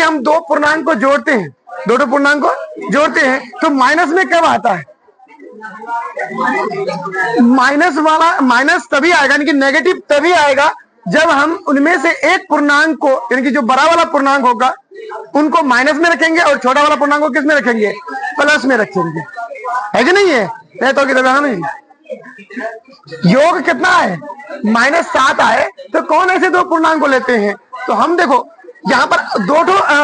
हम दो पूर्णांक को जोड़ते हैं, दो पूर्णांक को जोड़ते हैं, तो माइनस में कब आता है? माइनस तभी आएगा, यानी कि नेगेटिव तभी आएगा जब हम उनमें से एक पूर्णांक को, यानी कि जो बड़ा वाला पूर्णांक होगा उनको माइनस में रखेंगे और छोटा वाला पूर्णांक को किस में रखेंगे? प्लस में रखेंगे, है कि नहीं है? तो कितना नहीं, योग कितना है? -7 आए तो कौन ऐसे दो पूर्णांक को लेते हैं? तो हम देखो यहाँ पर दो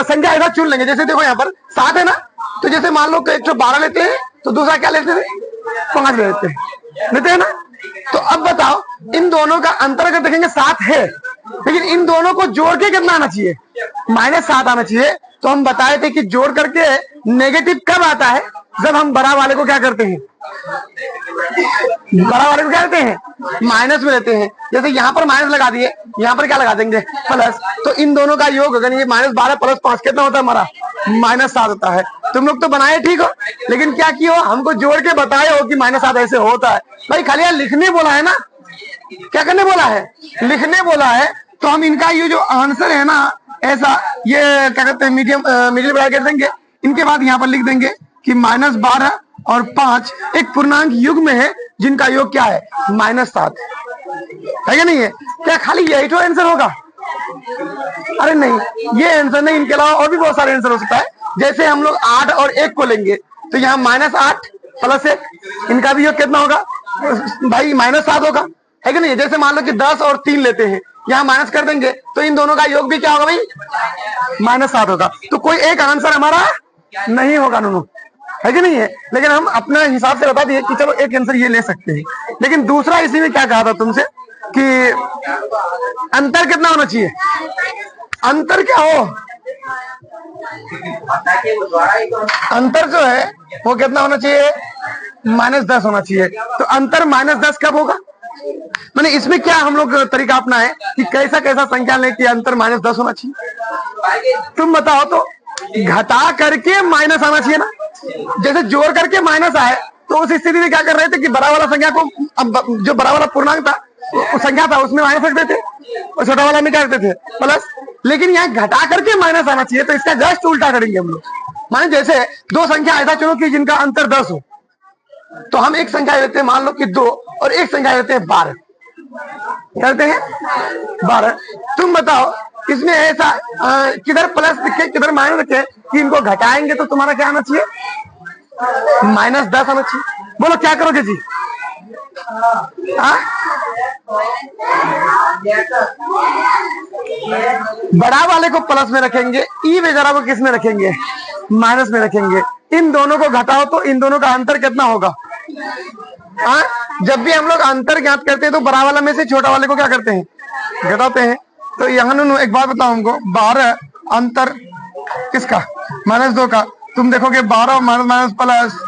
संख्या ऐसा चुन लेंगे, जैसे देखो यहाँ पर 7 है ना, तो जैसे मान लो एक 12 लेते हैं तो दूसरा क्या लेते थे? 5 लेते हैं ना। तो अब बताओ इन दोनों का अंतर अगर देखेंगे 7 है, लेकिन इन दोनों को जोड़ के कितना आना चाहिए? -7 आना चाहिए। तो हम बताए थे कि जोड़ करके नेगेटिव कब आता है? जब हम बड़ा वाले को क्या करते हैं? बड़ा वाले को क्या करते हैं? माइनस में लेते हैं। जैसे यहाँ पर माइनस लगा दिए, यहाँ पर क्या लगा देंगे? प्लस। तो इन दोनों का योग अगर ये -12 + 5 कितना होता है हमारा? -7 होता है। तुम लोग तो बनाए ठीक हो, लेकिन क्या किए हो? हमको जोड़ के बताए हो कि -7 ऐसे होता है। भाई खाली यहाँ लिखने बोला है ना, क्या करने बोला है? लिखने बोला है। तो हम इनका ये जो आंसर है ना, ऐसा ये क्या कहते हैं, मिडिल ब्रैकेट कर देंगे, इनके बाद यहाँ पर लिख देंगे कि -12 और 5 एक पूर्णांक युग्म है जिनका योग क्या है? -7 है क्या? नहीं है क्या? खाली यही तो आंसर होगा? अरे नहीं, ये आंसर नहीं, इनके अलावा और भी बहुत सारे आंसर हो सकता है। जैसे हम लोग 8 और 1 को लेंगे तो यहाँ -8 + 1, इनका भी योग कितना होगा भाई? -7 होगा, है कि नहीं? जैसे मान लो कि 10 और 3 लेते हैं, यहाँ माइनस कर देंगे तो इन दोनों का योग भी क्या होगा भाई? -7 होगा। तो कोई एक आंसर हमारा नहीं होगा नूनू, है कि नहीं है? लेकिन हम अपने हिसाब से बता दिए कि चलो एक आंसर ये ले सकते हैं। लेकिन दूसरा इसी में क्या कहा था तुमसे कि अंतर कितना होना चाहिए? अंतर क्या हो? अंतर जो है वो कितना होना चाहिए? -10 होना चाहिए। तो अंतर -10 कब होगा? मैंने इसमें क्या हम लोग तरीका अपना है कि कैसा कैसा संख्या लेके अंतर -10 होना चाहिए? तुम बताओ तो। घटा करके माइनस आना चाहिए ना। जैसे जोड़ करके माइनस आए तो उस स्थिति में क्या कर रहे थे कि बड़ा वाला संख्या को, अब जो बड़ा वाला पूर्णांक था संख्या था उसमें माइनस रखते थे और छोटा वाला में क्या करते थे? प्लस। लेकिन यहाँ घटा करके माइनस आना चाहिए, तो इसका जस्ट उल्टा करेंगे हम लोग। माने जैसे दो संख्या ऐसा चुनो कि जिनका अंतर 10 हो, तो हम एक संख्या लेते हैं मान लो कि 2 और एक संख्या लेते हैं 12, करते हैं 12। तुम बताओ इसमें ऐसा किधर प्लस लिखे किधर माइनस लिखे कि इनको घटाएंगे तो तुम्हारा क्या आना चाहिए? -10 आना चाहिए। बोलो क्या करोगे जी? बड़ा वाले को प्लस में रखेंगे, ई बेचारा को किस में रखेंगे? माइनस में रखेंगे। इन दोनों को घटाओ तो इन दोनों का अंतर कितना होगा? जब भी हम लोग अंतर ज्ञात करते हैं तो बड़ा वाला में से छोटा वाले को क्या करते हैं? घटाते हैं। तो यहाँ एक बात बताओ हमको, 12 अंतर किसका? -2 का। तुम देखोगे 12 माइनस प्लस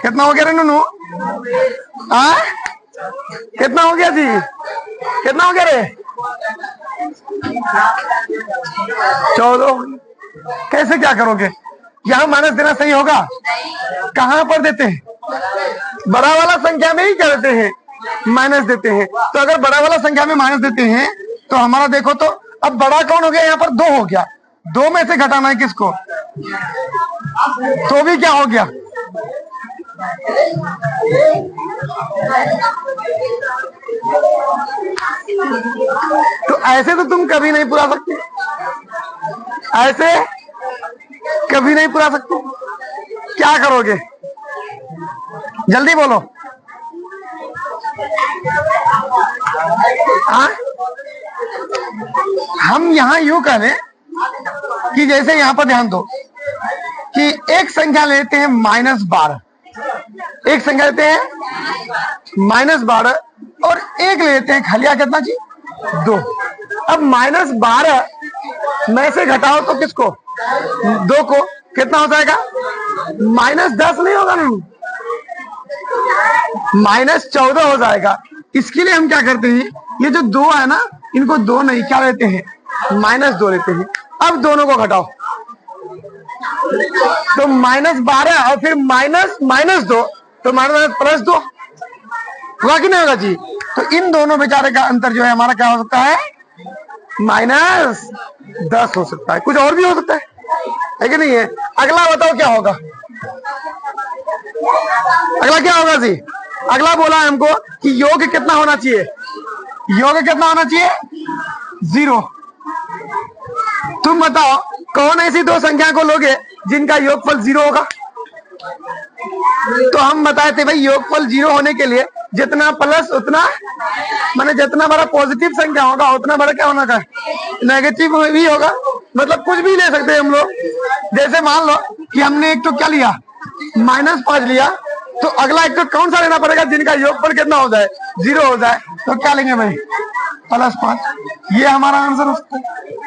कितना हो गया रे नूनू? कितना हो गया जी? कितना हो गया रे? 14। कैसे क्या करोगे? यहाँ माइनस देना सही होगा? कहाँ पर देते हैं? बड़ा वाला संख्या में ही क्या देते हैं? माइनस देते हैं। तो अगर बड़ा वाला संख्या में माइनस देते हैं तो हमारा देखो तो अब बड़ा कौन हो गया? यहाँ पर 2 हो गया। 2 में से घटाना है किसको? तो भी क्या हो गया? तो ऐसे तो तुम कभी नहीं पुरा सकते, ऐसे कभी नहीं पुरा सकते। क्या करोगे? जल्दी बोलो। हम यहाँ यूं करें कि जैसे यहाँ पर ध्यान दो कि एक संख्या लेते हैं -12, एक संख्या लेते हैं -12 और एक लेते हैं खलिया कितना जी? 2। अब -12 में से घटाओ तो किसको? 2 को। कितना हो जाएगा? -10 नहीं होगा ना, -14 हो जाएगा। इसके लिए हम क्या करते हैं, ये जो 2 है ना, इनको 2 नहीं क्या लेते हैं? -2 लेते हैं। अब दोनों को घटाओ तो -12 और फिर -2 तो +2 होगा कि नहीं होगा जी? तो इन दोनों बेचारे का अंतर जो है हमारा क्या हो सकता है? -10 हो सकता है, कुछ और भी हो सकता है कि नहीं है। अगला बताओ क्या होगा, अगला क्या होगा जी। अगला बोला है हमको कि योग कितना होना चाहिए, योग कितना होना चाहिए, 0। तुम बताओ कौन ऐसी दो संख्या को लोगे जिनका योगफल 0 होगा। तो हम बताए थे भाई योगफल 0 होने के लिए जितना प्लस उतना, माने जितना बड़ा पॉजिटिव संख्या होगा उतना बड़ा क्या होना चाहिए, नेगेटिव भी होगा। मतलब कुछ भी ले सकते हैं हम लोग। जैसे मान लो कि हमने एक तो क्या लिया, -5 लिया, तो अगला एक तो कौन सा लेना पड़ेगा जिनका योगफल कितना हो जाए, 0 हो जाए। तो क्या लेंगे भाई, +5। ये हमारा आंसर हो सकता है।